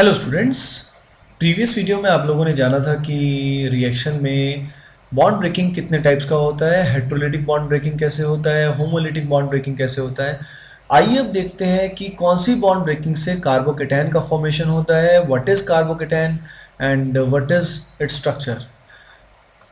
Hello students. Previous video में आप लोगों ने जाना था कि रिएक्शन में बॉन्ड ब्रेकिंग कितने टाइप्स का होता है, हेट्रोलिटिक बॉन्ड ब्रेकिंग कैसे होता है, होमोलिटिक बॉन्ड ब्रेकिंग कैसे होता है। आइए अब देखते हैं कि कौन सी बॉन्ड ब्रेकिंग से कार्बोकेटायन का फॉर्मेशन होता है, what is carbocation and what is its structure.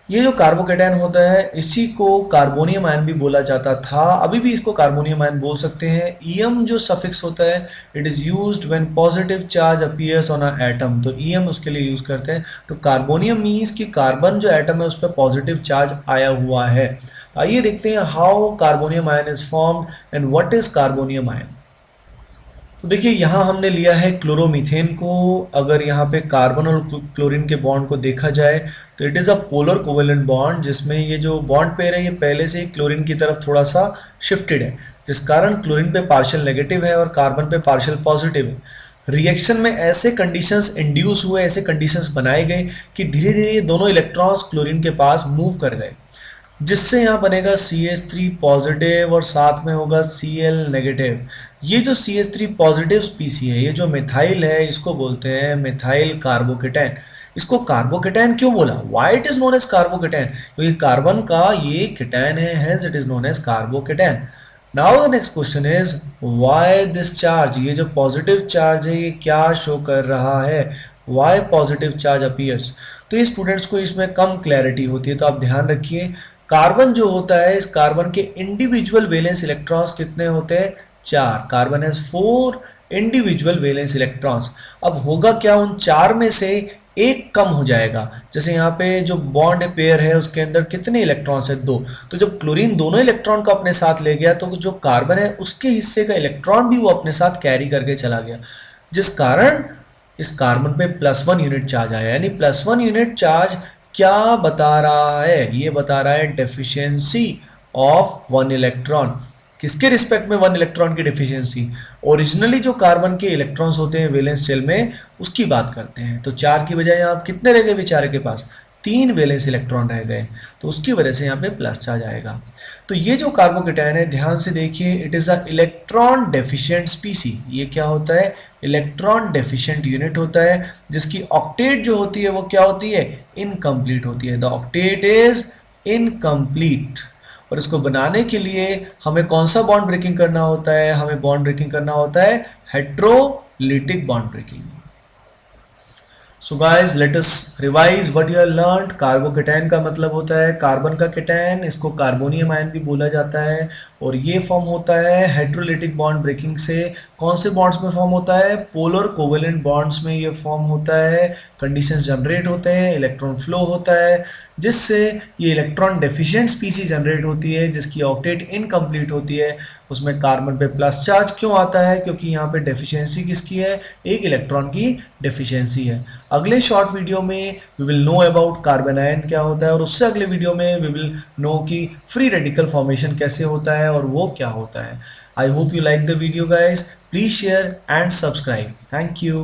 ये जो कार्बोकेटायन होता है इसी को कार्बोनियम आयन भी बोला जाता था, अभी भी इसको कार्बोनियम आयन बोल सकते हैं। ईएम जो सफिक्स होता है it is used when positive charge appears on a atom, तो ईएम उसके लिए यूज़ करते हैं। तो कार्बोनियम मीन्स कि कार्बन जो एटम है उस पर पॉजिटिव चार्ज आया हुआ है। तो आइए देखते हैं how carbonium ion is formed and what is carbonium ion. तो देखिए यहाँ हमने लिया है क्लोरोमीथेन को। अगर यहाँ पे कार्बन और क्लोरीन के बॉन्ड को देखा जाए तो it is a polar covalent bond, जिसमें ये जो बॉन्ड पेयर है ये पहले से ही क्लोरीन की तरफ थोड़ा सा शिफ्टेड है, जिस कारण क्लोरीन पे पार्शियल नेगेटिव है और कार्बन पे पार्शियल पॉजिटिव है। रिएक्शन में ऐसे कंडीशंस इंड्यूस हुए, ऐसे कंडीशंस बनाए गए कि धीरे धीरे ये दोनों इलेक्ट्रॉन्स क्लोरीन के पास मूव कर गए, जिससे यहाँ बनेगा CH3 पॉजिटिव और साथ में होगा Cl नेगेटिव। ये जो CH3 पॉजिटिव स्पीसी है, ये जो मिथाइल है, इसको बोलते हैं मिथाइल कार्बोकेटायन। इसको कार्बोकेटायन क्यों बोला, why it is known as carbocation, क्योंकि कार्बन का ये केटायन है, hence it is known as carbocation. Now the next question is why this charge, ये जो पॉजिटिव चार्ज है ये क्या शो कर रहा है, वाई पॉजिटिव चार्ज अपीयर्स। तो ये स्टूडेंट्स को इसमें कम क्लैरिटी होती है, तो आप ध्यान रखिए। कार्बन जो होता है, इस कार्बन के इंडिविजुअल वैलेंस इलेक्ट्रॉन्स कितने होते हैं, 4। Carbon has 4 individual valence electrons. अब होगा क्या, उन 4 में से एक कम हो जाएगा। जैसे यहाँ पे जो बॉन्ड पेयर है उसके अंदर कितने इलेक्ट्रॉन्स है, 2। तो जब क्लोरीन दोनों इलेक्ट्रॉन को अपने साथ ले गया तो जो कार्बन है उसके हिस्से का इलेक्ट्रॉन भी वो अपने साथ कैरी करके चला गया, जिस कारण इस कार्बन पे +1 यूनिट चार्ज आया। यानी +1 यूनिट चार्ज क्या बता रहा है, ये बता रहा है डेफिशिएंसी ऑफ 1 इलेक्ट्रॉन। किसके रिस्पेक्ट में 1 इलेक्ट्रॉन की डेफिशिएंसी, ओरिजिनली जो कार्बन के इलेक्ट्रॉन्स होते हैं वैलेंस शेल में उसकी बात करते हैं। तो 4 की बजाय यहाँ कितने रह गए बेचारे के पास, 3 वैलेंस इलेक्ट्रॉन रह गए, तो उसकी वजह से यहाँ पे प्लस चार्ज आएगा। तो ये जो कार्बोकेटायन है ध्यान से देखिए, it is a electron deficient स्पीसी। ये क्या होता है, इलेक्ट्रॉन डेफिशिएंट यूनिट होता है, जिसकी ऑक्टेट जो होती है वो क्या होती है, इनकम्प्लीट होती है। The octet is incomplete. और इसको बनाने के लिए हमें कौन सा बॉन्ड ब्रेकिंग करना होता है, हमें बॉन्ड ब्रेकिंग करना होता है heterolytic bond breaking. So guys let us revise what you have learned. Carbocation का मतलब होता है कार्बन का केटायन, इसको कार्बोनियम आयन भी बोला जाता है, और ये फॉर्म होता है हेट्रोलिटिक बॉन्ड ब्रेकिंग से। कौन से बॉन्ड्स में फॉर्म होता है, पोलर कोवेलेंट बॉन्ड्स में ये फॉर्म होता है। कंडीशंस जनरेट होते हैं, इलेक्ट्रॉन फ्लो होता है, जिससे ये इलेक्ट्रॉन डेफिशिएंट स्पीसी जनरेट होती है, जिसकी ऑक्टेट इनकम्प्लीट होती है। उसमें कार्बन पे प्लस चार्ज क्यों आता है, क्योंकि यहाँ पे डेफिशिएंसी किसकी है, एक इलेक्ट्रॉन की डेफिशिएंसी है। अगले शॉर्ट वीडियो में we will know about carbon ion क्या होता है, और उससे अगले वीडियो में वी विल नो कि फ्री रेडिकल फॉर्मेशन कैसे होता है और वो क्या होता है। I hope you like the video guys, please share and subscribe. Thank you.